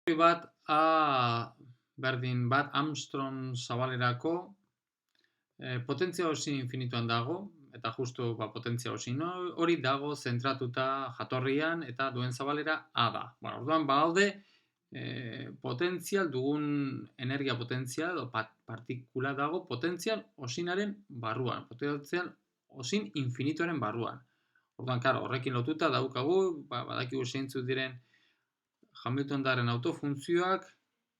Bat A berdin bat Armstrong zabalerako potentzia osin infinituan dago, eta justu potentzia osin hori dago zentratuta jatorrian eta duen zabalera A da. Bueno, orduan badaude potentzial dugun energia potentzial edo partikula dago potentzial osinaren barruan, potentzial osin infinituaren barruan. Orduan, claro, horrekin lotuta daukagu, badakigu zeintzuk diren Hamiltondaren autofuntzioak,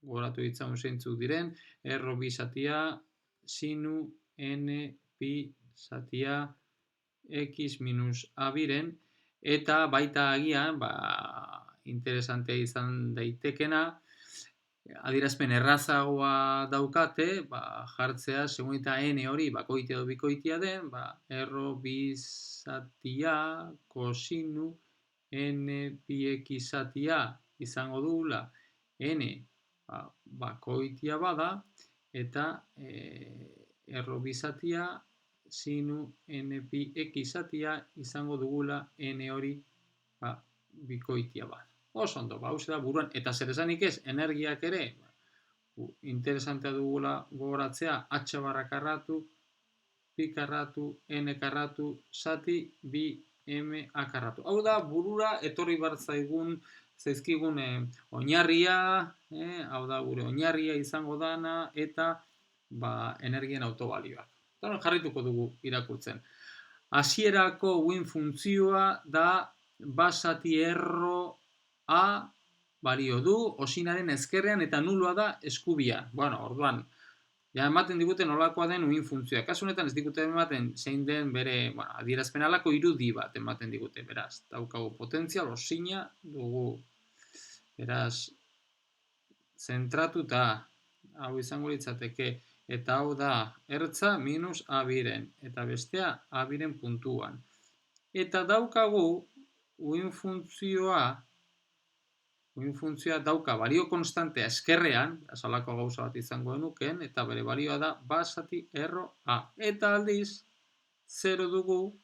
gogoratu ditzagun zeintzuk diren, R bi zatia, sinu n pi zatia x minus a biren, eta baita agian, interesantea izan daitekena, adierazpen errazagoa daukate, jartzea, segun eta n hori bakoitia edo bikoitia den, R bi zatia kosinu n pi x zatia izango dugula n bakoitia bada, eta R bi zatia sinu n pi x zatia izango dugula n hori bikoitia bada. Oso ondo, hau da buruan, eta zer esanik ez, energiak ere, interesantea dugula gogoratzea, h barra karratu, pi karratu, n karratu, zati, bi, m, a karratu. Hau da, burura etorri zaizkigun oinarria, hau da gure oinarria izango dana, eta energien autobalioak. Jarrituko dugu irakurtzen. Hasierako uin funtzioa da basati erro a balio du osinaren ezkerrean eta nuloa da eskubian. Bueno, orduan, ja ematen digute nolakoa den uin funtzioa. Kasu honetan ez digute ematen zein den bere, adierazpen halako irudi bat ematen digute. Beraz, daukagu potentzial osina dugu. Beraz, zentratuta, hau izango litzateke, eta hau da ertza minus a biren, eta bestea a biren puntuan. Eta daukagu uin funtzioa dauka balio konstantea eskerrean, azalako gauza bat izango genuken, eta bere balioa da basati erro a. Eta aldiz, 0 dugu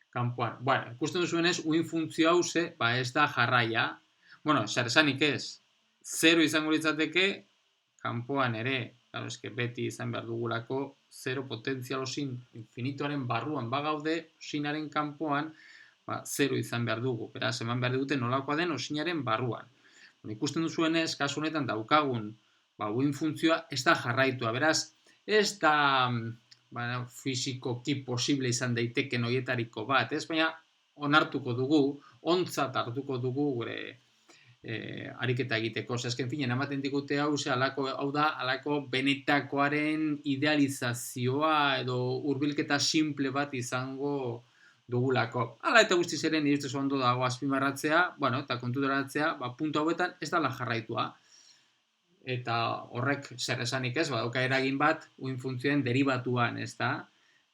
kanpoan. Bueno, ikusten duzuenez, uin funtzio hau ez da jarraia. Bueno, zer esanik ez, 0 izango litzateke, kanpoan ere, claro, eske beti izan behar dugulako, 0 potentzial osin infinituaren barruan bagaude, osinaren kanpoan, 0 izan behar dugu. Beraz, eman behar dute nolakoa den osinaren barruan. Ikusten duzuenez, kasu honetan daukagun uin funtzioa ez da jarraitua. Beraz, ez da fisikoki posible izan daiteken horietariko bat, ez? Baina, onartuko dugu, ontzat hartuko dugu gure ariketa egiteko. Azken finen, ematen digute hau da halako benetakoaren idealizazioa edo hurbilketa simple bat izango dugulako. Hala eta guztiz ere nire ustez ondo dago azpimarratzea, eta kontutaratzea, puntu hauetan ez dela jarraitua. Eta horrek zer esanik ez, badauka eragin bat uin funtzioen deribatuan, ez da?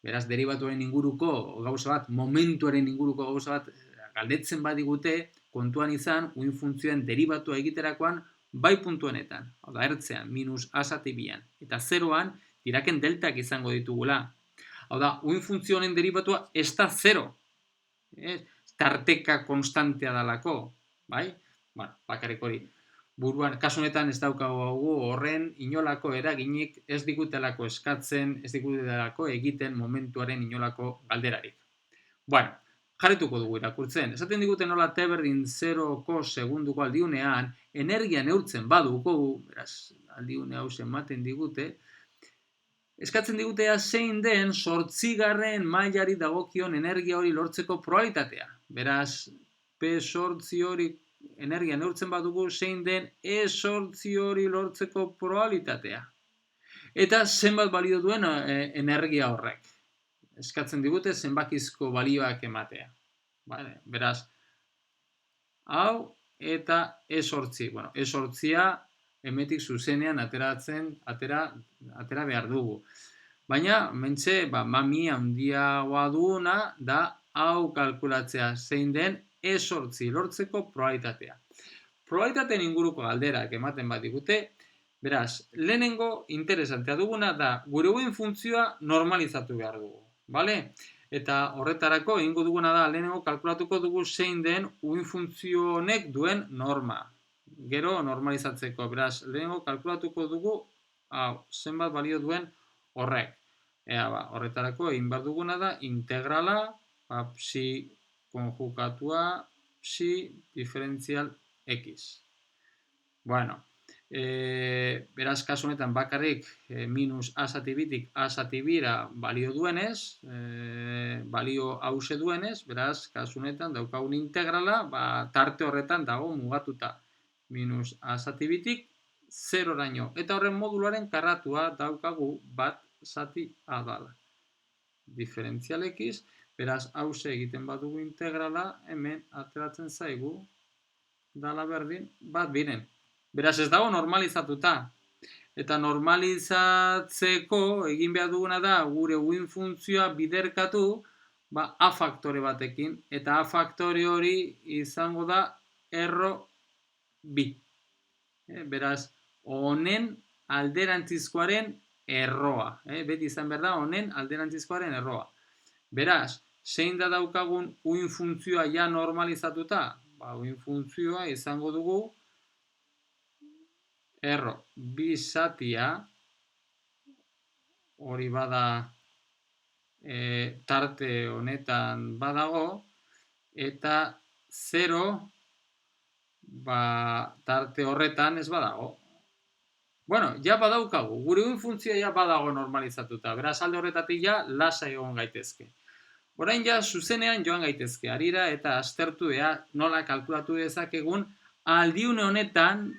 Beraz, deribatuaren inguruko gauza bat, momentuaren inguruko gauza bat galdetzen badigute, kontuan izan, uin funtzioen deribatua egiterakoan, bai puntu honetan, hau da, ertzean, minus a zati bian, eta zeroan, diraken deltak izango ditugula. Hau da, uin funtzioen deribatua ez da 0. Tarteka konstantea dalako, bai? Bakarrik hori. Buruan, kasu honetan ez daukagu horren inolako eraginik ez digutelako eskatzen, ez digutelako egiten momentuaren inolako galderarik. Bueno, jarrituko dugu irakurtzen. Esaten digute nola t berdin 0ko segunduko aldiunean, energia neurtzen baduko, beraz, aldiune hau ematen digute, eskatzen digutea zein den 8. mailari dagokion energia hori lortzeko probabilitatea. Beraz, P8 hori energia neurtzen badugu zein den E8 hori lortzeko probabilitatea. Eta zenbat balio duen energia horrek. Eskatzen digute zenbakizko balioak ematea. Beraz, hau eta E8. Bueno, E8a hemetik zuzenean atera behar dugu. Baina, mentxe, mami handiagoa duena da hau kalkulatzea zein den E8 lortzeko probabilitatea. Probabilitateen inguruko galderak ematen bat digute, beraz, lehenengo interesantea duguna da gure uin funtzioa normalizatu behar dugu. Bale? Eta horretarako egingo duguna da lehenengo kalkulatuko dugu zein den uin funtzio honek duen norma. Gero normalizatzeko, beraz, lehenengo kalkulatuko dugu, zenbat balio duen horrek. Horretarako egin behar duguna da, integrala, psi konjukatua, psi diferentzial x. Bueno, beraz, kasu honetan bakarrik minus a zati bitik a zati bira balio duenez, balio hause duenez, beraz, kasu honetan daukagun integrala, tarte horretan dago mugatuta. Minus a zati bitik 0-raino. Eta horren moduluaren karratua daukagu bat zati a dala. Diferentzial x, beraz, hause egiten badugu integrala, hemen ateratzen zaigu, dala berdin, bat biren. Beraz, ez dago normalizatuta. Eta normalizatzeko egin behar duguna da gure uin funtzioa biderkatu a faktore batekin. Eta a faktore hori izango da erro bi. Beraz, honen alderantzizkoaren erroa. Beti izan behar da honen alderantzizkoaren erroa. Beraz, zein da daukagun uin funtzioa ja normalizatuta? Uin funtzioa izango dugu erro bi zatia, hori bada tarte honetan badago, eta 0 tarte horretan ez badago. Bueno, ja badaukagu, gure uin funtzioa ja badago normalizatuta, beraz alde horretatik ja lasai egon gaitezke. Orain ja zuzenean joan gaitezke harira eta aztertu nola kalkulatu dezakegun aldiune honetan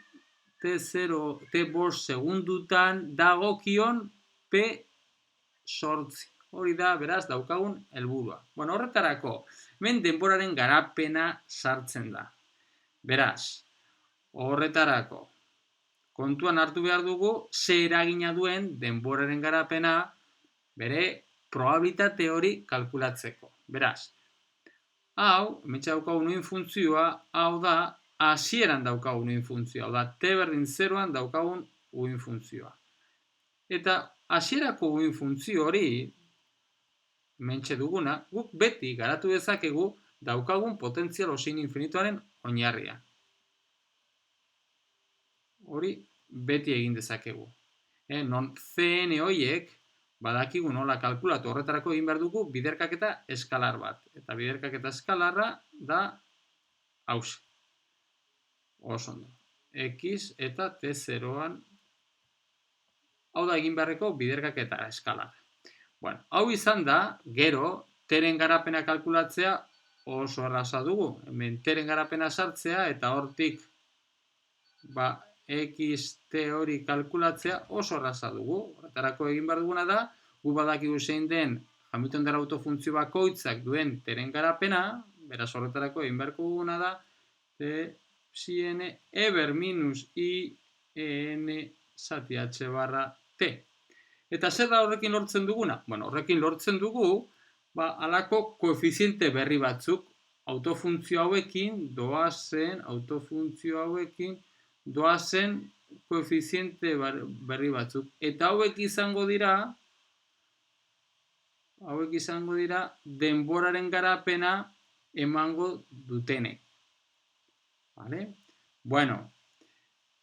T5 segundutan dagokion P8. Hori da, beraz, daukagun helburua. Bueno, horretarako, hemen denboraren garapena sartzen da. Beraz, horretarako, kontuan hartu behar dugu, ze eragina duen denboraren garapena bere probabilitate hori kalkulatzeko. Beraz, hau, hementxe daukagun uin funtzioa, hau da, hasieran daukagun uin funtzioa, hau da, t berdin 0an daukagun uin funtzioa. Eta hasierako uin funtzio hori, hementxe duguna, guk beti garatu dezakegu daukagun potentzial osin infinitoaren oinarria. Hori beti egin dezakegu. Non CN horiek badakigu nola kalkulatu, horretarako egin behar dugu biderkaketa eskalar bat. Eta biderkaketa eskalarra da hause. Oso ondo. X eta T0an hau da egin beharreko biderkaketa eskalar. Bueno, hau izan da, gero, teren garapena kalkulatzea oso erraza dugu. Hemen teren garapena sartzea eta hortik XT hori kalkulatzea oso erraza dugu. Horretarako egin behar duguna da, gu badakigu zein den Hamilton dela autofuntzio bakoitzak duen teren garapena, beraz horretarako egin beharko duguna da, psi n eber minus i n zati h barra t. Eta zer da horrekin lortzen duguna? Bueno, horrekin lortzen dugu, halako koefiziente berri batzuk, autofuntzio hauekin doazen koefiziente berri batzuk. Eta hauek izango dira denboraren garapena emango dutenek. Vale? Bueno,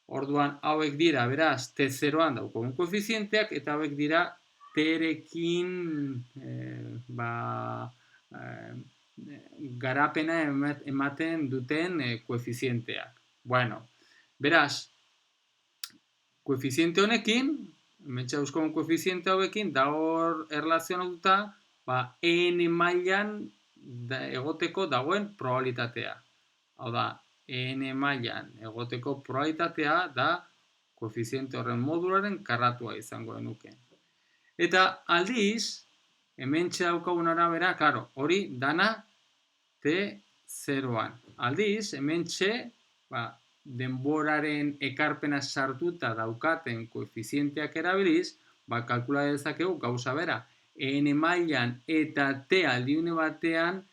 orduan hauek dira, beraz, T0an daukogun koefizienteak, eta hauek dira T-rekin garapena ematen duten koefizienteak. Bueno, beraz, koefiziente honekin, hementxe dauzkogun koefiziente hauekin, da hor erlazionatuta, n mailan egoteko dagoen probabilitatea. Hau da, n mailan egoteko probabilitatea da koefiziente horren modularen karratua izango genuke. Eta aldiz, hementxe daukagun arabera, karo, hori dana T0an. Aldiz, hementxe, denboraren ekarpena sartuta daukaten koefizienteak erabiliz, kalkula dezakegu gauza bera, n mailan eta t aldiune batean,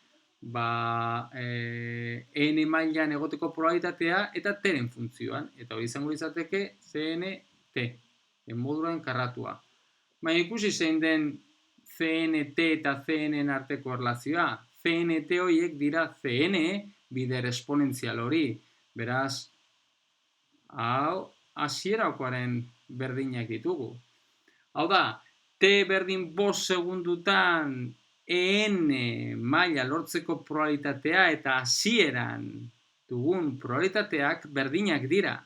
n mailan egoteko probabilitatea eta t-ren funtzioan. Eta hori izango izateke CNT, modularen karratua. Baina ikusi zein den CNT eta CN-en arteko erlazioa. CNT horiek dira CN bider esponentzial hori. Beraz, hau hasierakoaren berdinak ditugu. Hau da, T berdin 5 segundutan EN maila lortzeko probabilitatea eta hasieran dugun probabilitateak berdinak dira.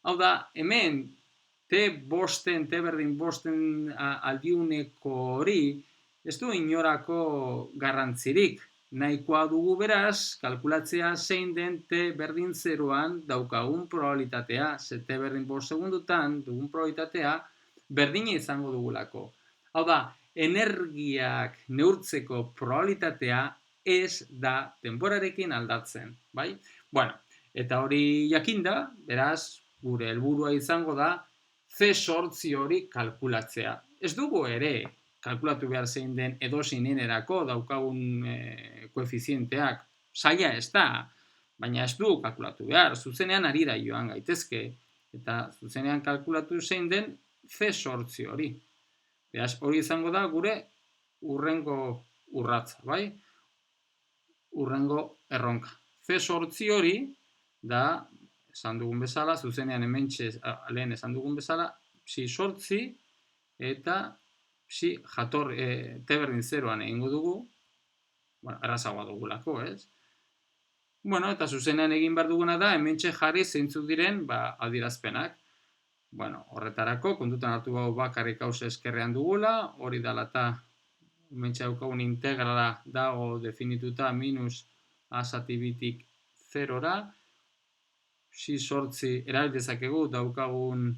Hau da, hemen T berdin bosten aldiuneko hori ez du inorako garrantzirik. Nahikoa dugu beraz, kalkulatzea zein den T berdin 0an daukagun probabilitatea. Ze T berdin 5 segundutan dugun probabilitatea berdina izango dugulako. Hau da, energiak neurtzeko probabilitatea ez da denborarekin aldatzen, bai? Bueno, eta hori jakinda, beraz, gure helburua izango da C8 hori kalkulatzea. Ez dugu ere kalkulatu behar zein den edozein enerako daukagun koefizienteak, zaila ez da, baina ez dugu kalkulatu behar, zuzenean arira joan gaitezke, eta zuzenean kalkulatu zein den C8 hori. Beraz, hori izango da gure urrengo urratza, bai? Urrengo erronka. C8 hori da, esan dugun bezala, zuzenean hementxe lehen esan dugun bezala, psi 8 eta psi jator T berdin 0an egingo dugu, bueno, errazagoa dugulako, ez? Bueno, eta zuzenean egin behar duguna da, hementxe jarri zeintzuk diren, adierazpenak. Bueno, horretarako, kontutan hartu gau bakarrik hau eskerrean dugula, hori dela eta hementxe daukagun integrala dago definituta minus a zati bitik 0ra, psi 8 erabil dezakegu daukagun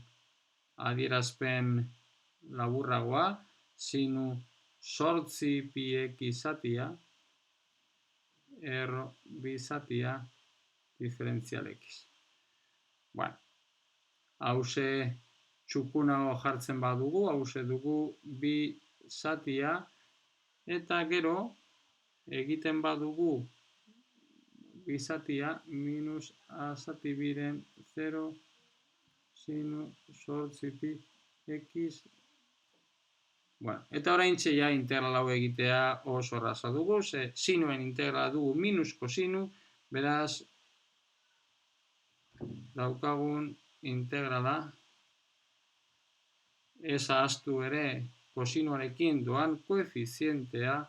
adierazpen laburragoa, sinu 8 pi x zatia, erro bi zatia diferentzial x. Bueno, hause txukunago jartzen badugu, hause dugu bi zatia, eta gero egiten badugu bi zatia minus a zati biren 0 sinu 8 pi x. Bueno, eta oraintxe ja integral hau egitea oso erraza dugu, ze sinuen integrala dugu minus kosinu, beraz daukagun integrala ez ahaztu ere kosinuarekin doan koefizientea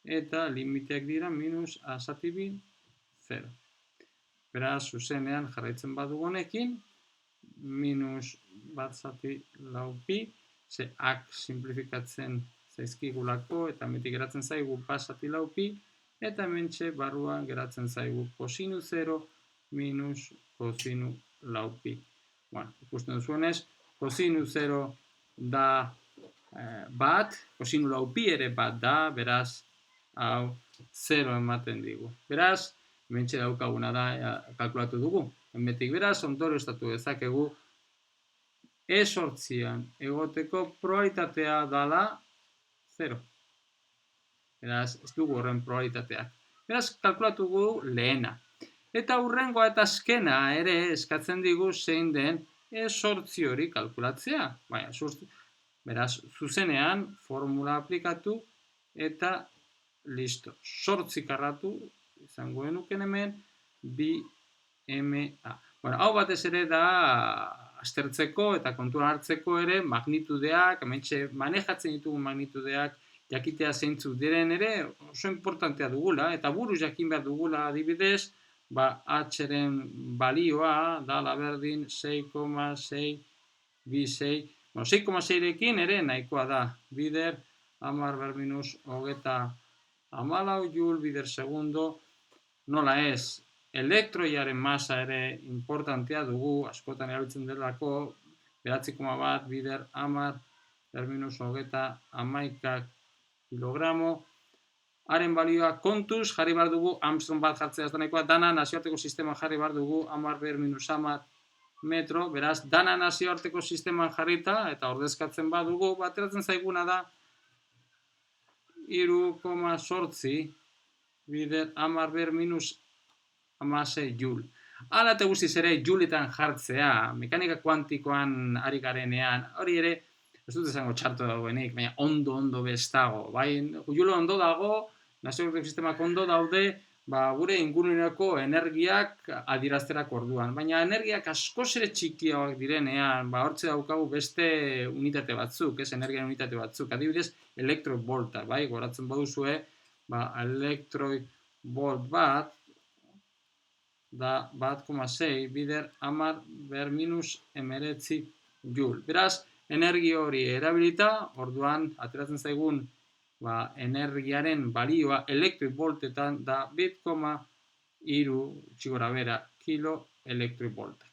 eta limiteak dira minus a zati bi 0. Beraz, zuzenean jarraitzen badugu honekin, minus bat zati lau pi, ze ak simplifikatzen zaizkigulako eta metik geratzen zaigu bat zati lau pi, eta hementxe barruan geratzen zaigu kosinu 0 minus kosinu lau pi. Bueno, ikusten duzuenez, kosinu 0 da bat, kosinu lau pi ere bat da, beraz, hau 0 ematen digu. Beraz, hementxe daukaguna da kalkulatu dugu. Hemetik beraz, ondorioztatu dezakegu E8an egoteko probabilitatea dala 0. Beraz, ez dugu horren probabilitatea. Beraz, kalkulatu dugu lehena. Eta hurrengoa eta azkena ere eskatzen digu zein den E8 hori kalkulatzea. Beraz, zuzenean formula aplikatu eta listo. 8 karratu, izango genuken hemen, bi MA. Bueno, hau batez ere da aztertzeko eta kontuan hartzeko ere magnitudeak, hementxe manejatzen ditugun magnitudeak jakitea zeintzuk diren ere oso importantea dugula, eta buruz jakin behar dugula adibidez, H-ren balioa dala berdin 6,6 bi6. Bueno, 6,6rekin ere nahikoa da, bider 10 ber minus 34 joule bider segundo, nola ez, elektroiaren masa ere importantea dugu, askotan erabiltzen delako, 9,1 bider 10 ber minus 11 kilogramo. Haren balioa kontuz jarri behar dugu, Armstrong bat jartzea ez da nahikoa, dana nazioarteko sisteman jarri behar dugu 10 ber minus 10 metro, beraz, dana nazioarteko sisteman jarrita, eta ordezkatzen badugu, ateratzen zaiguna da 3,8 bider 10 ber minus 16 joule. Hala eta guztiz ere jouletan jartzea, mekanika kuantikoan ari garenean, hori ere, ez dut esango txarto dagoenik, baina ondo bestago. Bai, joule ondo dago, nazioarteko sistemak ondo daude, gure ingurunerako energiak adierazterako orduan. Baina energiak askoz ere txikiagoak direnean, hortze daukagu beste unitate batzuk, energiaren unitate batzuk. Adibidez, elektrovolta, bai, goratzen baduzue, elektrovolt bat, da 1,6 bider 10⁻⁷ joule. Beraz, energia hori erabilita, orduan, ateratzen zaigun, energiaren balioa elektrovoltetan da 1,3 txigora bera kilo elektrovolta.